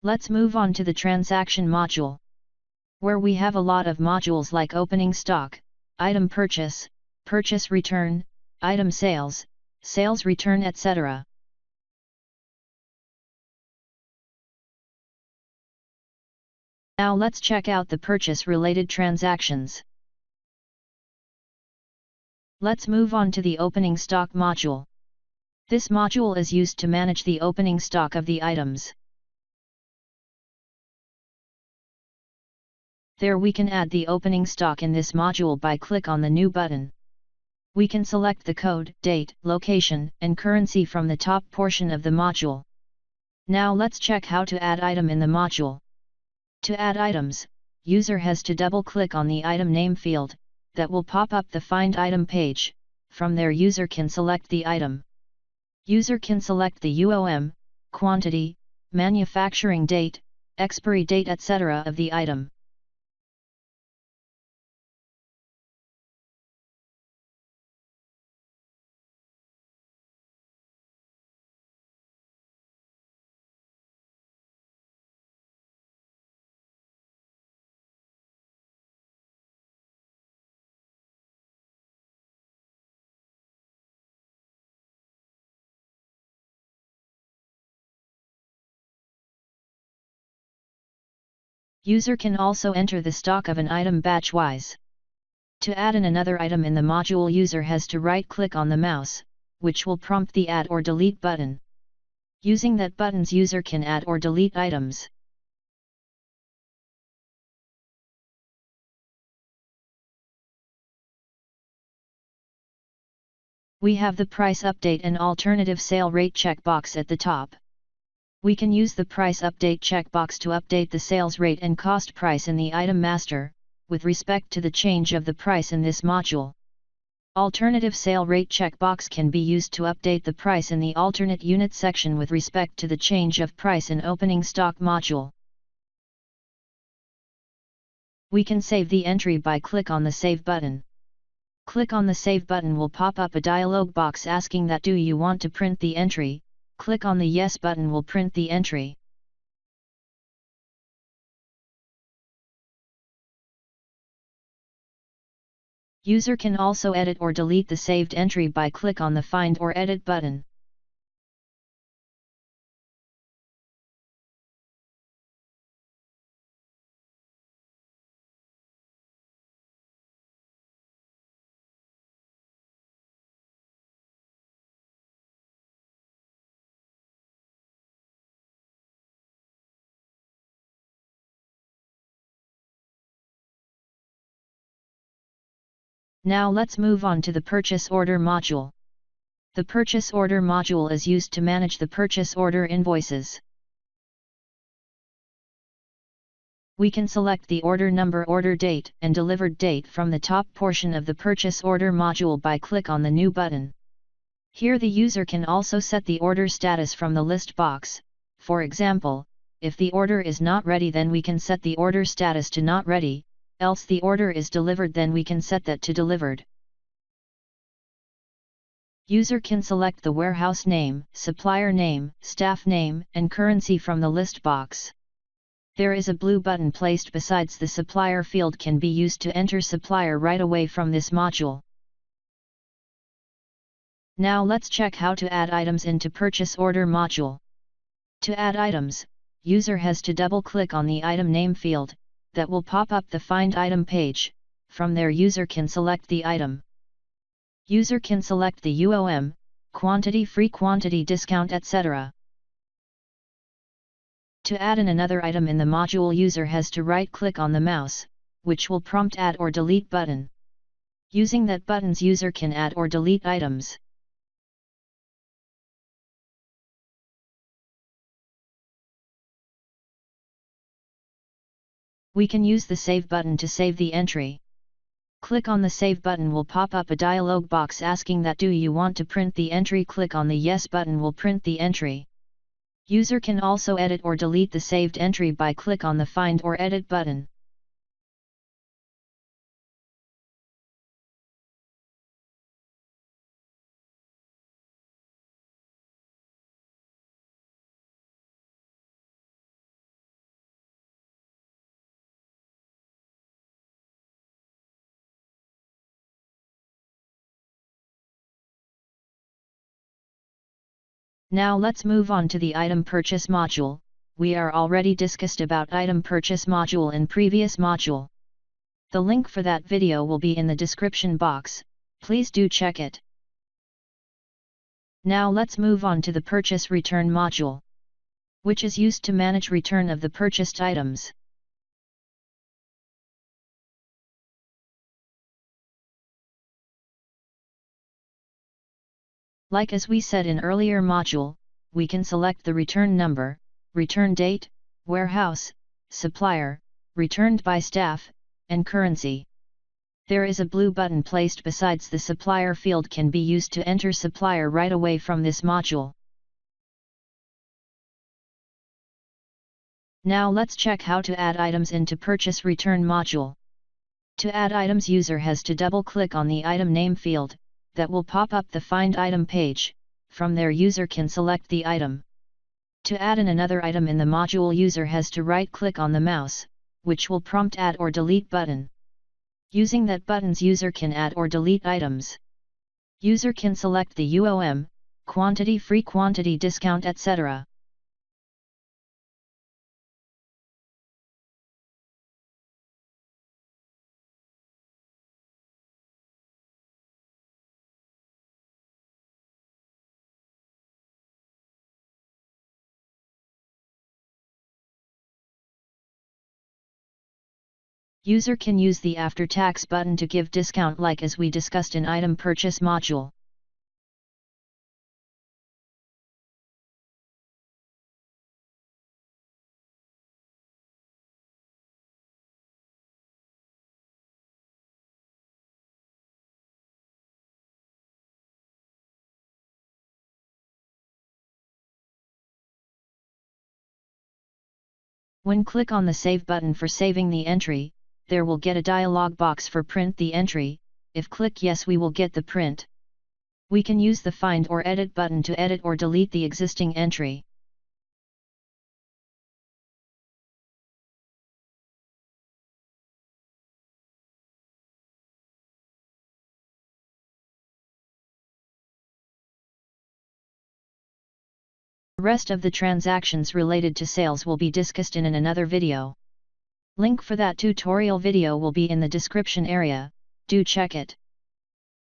Let's move on to the transaction module, where we have a lot of modules like opening stock, item purchase, purchase return, item sales, sales return, etc. Now let's check out the purchase-related transactions. Let's move on to the opening stock module. This module is used to manage the opening stock of the items. There we can add the opening stock in this module by click on the New button. We can select the code, date, location, and currency from the top portion of the module. Now let's check how to add item in the module. To add items, user has to double-click on the item name field, that will pop up the Find Item page. From there user can select the item. User can select the UOM, quantity, manufacturing date, expiry date, etc. of the item. User can also enter the stock of an item batch-wise. To add in another item in the module, user has to right-click on the mouse, which will prompt the Add or Delete button. Using that buttons, user can add or delete items. We have the price update and alternative sale rate checkbox at the top. We can use the price update checkbox to update the sales rate and cost price in the item master, with respect to the change of the price in this module. Alternative sale rate checkbox can be used to update the price in the alternate unit section with respect to the change of price in opening stock module. We can save the entry by click on the Save button. Click on the Save button will pop up a dialog box asking that do you want to print the entry. Click on the Yes button will print the entry. User can also edit or delete the saved entry by click on the Find or Edit button. Now let's move on to the purchase order module. The purchase order module is used to manage the purchase order invoices. We can select the order number, order date, and delivered date from the top portion of the purchase order module by click on the New button. Here the user can also set the order status from the list box. For example, if the order is not ready, then we can set the order status to not ready. Else the order is delivered, then we can set that to delivered. User can select the warehouse name, supplier name, staff name, and currency from the list box. There is a blue button placed besides the supplier field can be used to enter supplier right away from this module. Now let's check how to add items into purchase order module. To add items, user has to double-click on the item name field, that will pop up the Find Item page. From there user can select the item. User can select the UOM, quantity, free quantity, discount, etc. To add in another item in the module, user has to right-click on the mouse, which will prompt Add or Delete button. Using that buttons, user can add or delete items. We can use the Save button to save the entry. Click on the Save button will pop up a dialog box asking that do you want to print the entry. Click on the Yes button will print the entry. User can also edit or delete the saved entry by click on the Find or Edit button. Now let's move on to the item purchase module. We are already discussed about item purchase module in previous module. The link for that video will be in the description box, please do check it. Now let's move on to the purchase return module, which is used to manage return of the purchased items. Like as we said in earlier module, we can select the return number, return date, warehouse, supplier, returned by staff, and currency. There is a blue button placed besides the supplier field can be used to enter supplier right away from this module. Now let's check how to add items into purchase return module. To add items, user has to double click on the item name field, that will pop up the find item page. From there user can select the item. To add in another item in the module, user has to right click on the mouse, which will prompt add or delete button. Using that buttons user can add or delete items. User can select the UOM, quantity, free quantity, discount, etc. User can use the after tax button to give discount like as we discussed in item purchase module. When click on the save button for saving the entry, there will get a dialog box for print the entry. If click yes, we will get the print. We can use the find or edit button to edit or delete the existing entry. The rest of the transactions related to sales will be discussed in another video. Link for that tutorial video will be in the description area, do check it.